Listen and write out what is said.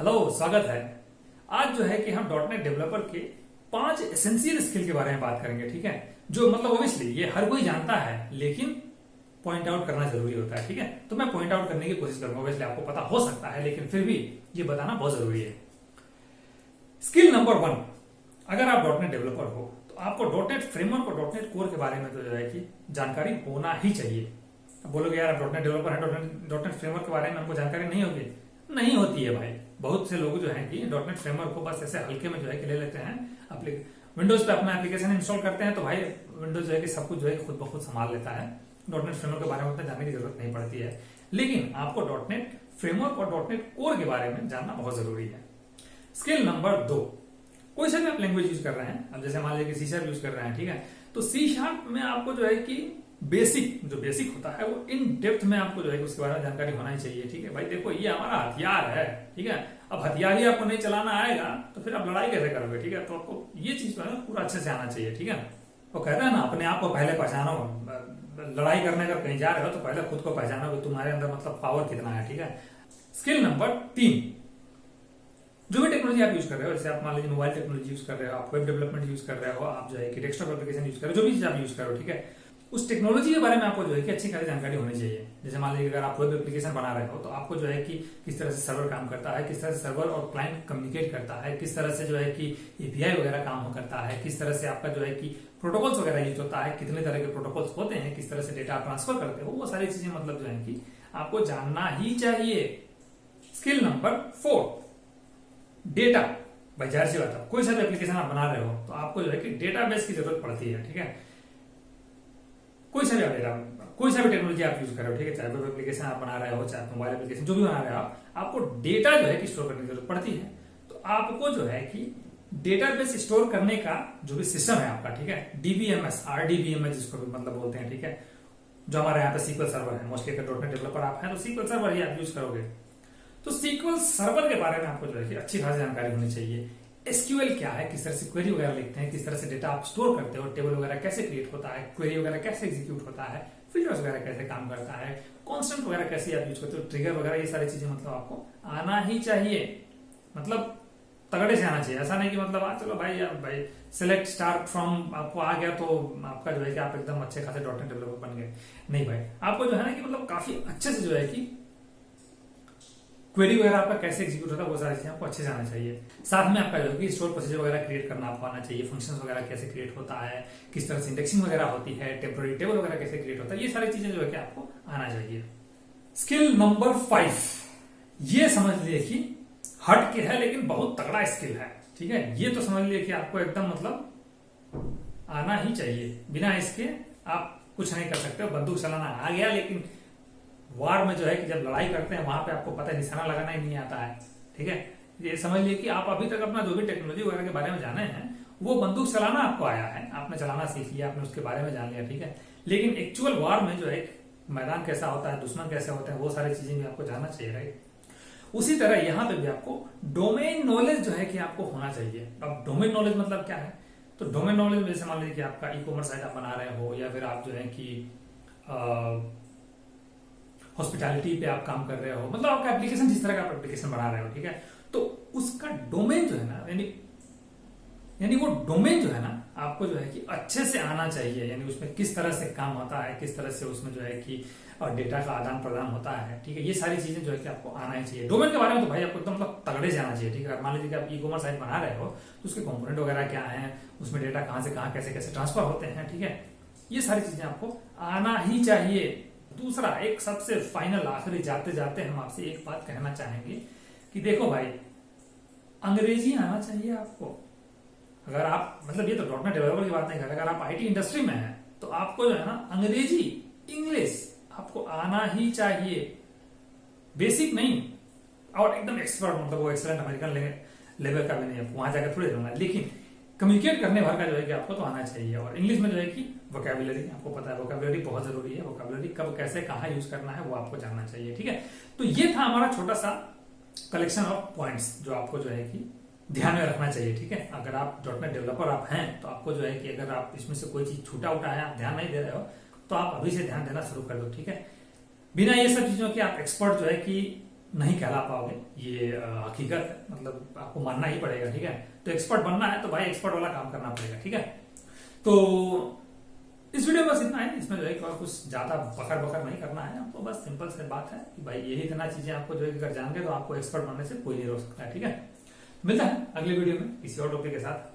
Hello, स्वागत है। आज जो है कि हम डॉट नेट डेवलपर के 5 एसेंशियल स्किल के बारे में बात करेंगे। ठीक है, जो मतलब ओबियसली ये हर कोई जानता है, लेकिन पॉइंट आउट करना जरूरी होता है। ठीक है, तो मैं पॉइंट आउट करने की कोशिश करूंगा। ओबियसली आपको पता हो सकता है, लेकिन फिर भी ये बताना बहुत जरूरी है। स्किल नंबर 1, अगर आप डॉट नेट डेवलपर हो तो आपको डॉट नेट फ्रेमवर्क और डॉट नेट कोर के बारे में तो जो है कि जानकारी होना ही चाहिए। अब बोलोगे यार, आप डॉट नेट डेवलपर है, डॉट नेट फ्रेमवर्क के बारे में हमको जानकारी नहीं होगी। नहीं होती है भाई। बहुत से लोग जो है कि डॉट नेट फ्रेमवर्क को बस ऐसे हल्के में जो है कि ले लेते हैं। विंडोज पे अपना एप्लीकेशन इंस्टॉल करते हैं तो भाई विंडोज जो है कि सब कुछ जो है खुद ब खुद संभाल लेता है। डॉट नेट फ्रेमवर्क के बारे में उतना जानने की जरूरत नहीं पड़ती है। लेकिन आपको डॉट नेट फ्रेमवर्क और डॉट नेट कोर के बारे में जानना बहुत जरूरी है। स्किल नंबर 2, कोई सा भी आप लैंग्वेज यूज कर रहे हैं। अब जैसे मान लीजिए सी शार्प यूज कर रहे हैं, ठीक है, तो सी शार्प में आपको जो है कि बेसिक होता है वो इन डेप्थ में आपको जो है उसके बारे में जानकारी होना ही चाहिए। ठीक है भाई, देखो ये हमारा हथियार है। ठीक है, अब हथियार ही आपको नहीं चलाना आएगा तो फिर आप लड़ाई कैसे करोगे। ठीक है, तो आपको ये चीज जो है पूरा अच्छे से आना चाहिए। ठीक है, वो कहता है ना, अपने आप को पहले पहचानो। लड़ाई करने अगर कहीं जा रहे हो तो पहले खुद को पहचानो कि तुम्हारे अंदर मतलब पावर कितना है। ठीक है, स्किल नंबर 3, जो भी टेक्नोलॉजी आप यूज कर रहे हो, जैसे आप मान लीजिए मोबाइल टेक्नोलॉजी यूज कर रहे हो, आप वेब डेवलपमेंट यूज कर रहे हो, आप जो है कि डेस्कटॉप एप्लीकेशन यूज कर रहे हो, जो भी चीज आप यूज कर रहे हो, ठीक है, उस टेक्नोलॉजी के बारे में आपको जो है कि अच्छी खासी जानकारी होनी चाहिए। जैसे मान लीजिए अगर आप वेब एप्लीकेशन बना रहे हो तो आपको जो है कि किस तरह से सर्वर काम करता है, किस तरह से सर्वर और क्लाइंट कम्युनिकेट करता है, किस तरह से जो है कि एपीआई वगैरह काम करता है, किस तरह से आपका जो है कि प्रोटोकॉल्स वगैरह यूज होता है, कितने तरह के प्रोटोकॉल्स होते हैं, किस तरह से डेटा ट्रांसफर करते हो, वो सारी चीजें मतलब जो है कि आपको जानना ही चाहिए। Skill number 4, data. भाई जाहिर सी बात है, कोई सा भी एप्लीकेशन आप बना रहे हो तो आपको जो है कि डेटाबेस की जरूरत पड़ती है। ठीक है, कोई सा भी टेक्नोलॉजी आप यूज कर रहे हो, ठीक है, चाहे वेब एप्लीकेशन आप बना रहे हो, चाहे मोबाइल एप्लीकेशन जो भी बना रहे हो, आपको डेटा जो है कि स्टोर करने की जरूरत पड़ती है। तो आपको जो है कि डेटाबेस स्टोर करने का जो भी सिस्टम है आपका, ठीक है, डीबीएमएस, आरडीबीएमएस जिसको भी मतलब बोलते हैं, ठीक है, जो हमारे यहाँ पे सीक्वल सर्वर है। मोस्टली अगर डॉट नेट डेवलपर आप हैं तो सीक्वल सर्वर ही आप यूज करोगे। तो सीक्वल सर्वर के बारे में आपको जो है कि अच्छी खासी जानकारी होनी चाहिए। एसक्यूएल क्या है, किस तरह से क्वेरी वगैरह लिखते हैं, किस तरह से डेटा आप स्टोर करते हो, टेबल वगैरह कैसे क्रिएट होता है, क्वेरी वगैरह कैसे एग्जीक्यूट होता है, फिल्टर्स वगैरह कैसे काम करता है, कांस्टेंट वगैरह कैसे आप यूज करते हो, ट्रिगर वगैरह, ये सारी चीजें मतलब आपको आना ही चाहिए। मतलब तगड़े से आना चाहिए। ऐसा नहीं कि मतलब चलो भाई सिलेक्ट स्टार्ट फ्रॉम आपको आ गया तो आपका जो है कि आप एकदम अच्छे खासे डॉट नेट डेवलपर बन गए। नहीं भाई, आपको जो है ना कि मतलब काफी अच्छे से जो है कि क्वेरी वगैरह आपका कैसे एग्जीक्यूट होता है, वो सारी चीजें आपको अच्छे से आना चाहिए। साथ में आपका जो है स्टोर प्रोसीजर वगैरह क्रिएट करना आपको आना चाहिए। फंक्शंस वगैरह कैसे क्रिएट होता है, किस तरह से इंडेक्सिंग वगैरह होती है, टेम्पररी टेबल वगैरह कैसे क्रिएट होता है, ये सारी चीजें जो है कि आपको आना चाहिए। स्किल नंबर 5, ये समझ लीजिए कि हट के है लेकिन बहुत तगड़ा स्किल है। ठीक है, ये तो समझ लीजिए कि आपको एकदम मतलब आना ही चाहिए। बिना इसके आप कुछ नहीं कर सकते हो। बंदूक चलाना आ गया, लेकिन वार में जो है कि जब लड़ाई करते हैं वहां पे आपको पता है निशाना लगाना ही नहीं आता है। ठीक है, ये समझ लीजिए कि आप अभी तक अपना जो भी टेक्नोलॉजी वगैरह के बारे में जाने हैं वो बंदूक चलाना आपको आया है, आपने चलाना सीख लिया, आपने उसके बारे में जान लिया। ठीक है, लेकिन एक्चुअल वार में जो है मैदान कैसा होता है, दुश्मन कैसे होते हैं, वो सारी चीजें भी आपको जानना चाहिए, राइट। उसी तरह यहां पे भी आपको डोमेन नॉलेज जो है कि आपको होना चाहिए। अब डोमेन नॉलेज मतलब क्या है, तो डोमेन नॉलेज जैसे मान लीजिए कि आपका ई कॉमर्स साइट आप बना रहे हो, या फिर आप जो है कि हॉस्पिटैलिटी पे आप काम कर रहे हो, मतलब आपका एप्लीकेशन जिस तरह का आप एप्लीकेशन बना रहे हो, ठीक है, तो उसका डोमेन जो है ना, यानी वो डोमेन जो है ना आपको जो है कि अच्छे से आना चाहिए। यानी उसमें किस तरह से काम होता है, किस तरह से उसमें जो है कि डेटा का आदान प्रदान होता है। ठीक है, ये सारी चीजें जो है कि आपको आना ही चाहिए। डोमेन के बारे में तो भाई आपको एकदम मतलब तगड़े से आना चाहिए। ठीक है, मान लीजिए कि आप ई कॉमर्स साइट बना रहे हो तो उसके कंपोनेंट वगैरह क्या है, उसमें डेटा कहां से कहां कैसे कैसे ट्रांसफर होते हैं। ठीक है, ये सारी चीजें आपको आना ही चाहिए। दूसरा, एक सबसे फाइनल आखिरी जाते जाते हम आपसे एक बात कहना चाहेंगे कि देखो भाई, अंग्रेजी आना चाहिए आपको। अगर आप मतलब ये तो डॉट नेट डेवलपर की बात नहीं कर रहे, अगर आप आईटी इंडस्ट्री में हैं तो आपको जो है ना अंग्रेजी, इंग्लिश आपको आना ही चाहिए। बेसिक नहीं और एकदम एक्सपर्ट, मतलब वो एक्सलेंट अमेरिकन लेवल का भी नहीं है, वहां जाकर थोड़ी रहना, लेकिन कम्युनिकेट करने भर का जो है कि आपको तो आना चाहिए। और इंग्लिश में जो है कि वोकैबुलरी, आपको पता है वोकैबुलरी बहुत जरूरी है। वोकैबुलरी कब कैसे कहाँ यूज करना है वो आपको जानना चाहिए। ठीक है, तो ये था हमारा छोटा सा कलेक्शन ऑफ पॉइंट्स जो आपको जो है कि ध्यान में रखना चाहिए। ठीक है, अगर आप डॉट नेट डेवलपर आप हैं तो आपको जो है कि अगर आप इसमें से कोई चीज छूटा उठा है, आप ध्यान नहीं दे रहे हो, तो आप अभी से ध्यान देना शुरू कर दो। ठीक है, बिना ये सब चीजों के आप एक्सपर्ट जो है कि नहीं कहला पाओगे, ये हकीकत है, मतलब आपको मानना ही पड़ेगा, ठीक है। तो एक्सपर्ट बनना है तो भाई एक्सपर्ट वाला काम करना पड़ेगा, ठीक है। तो इस वीडियो में बस इतना है, इसमें जो है कुछ ज्यादा बकर बकर नहीं करना है आपको, बस सिंपल सी बात है कि भाई यही इतना चीजें आपको जो है अगर जान गए तो आपको एक्सपर्ट बनने से कोई नहीं रोक सकता है, ठीक है। मिलता है अगले वीडियो में किसी और टॉपिक के साथ।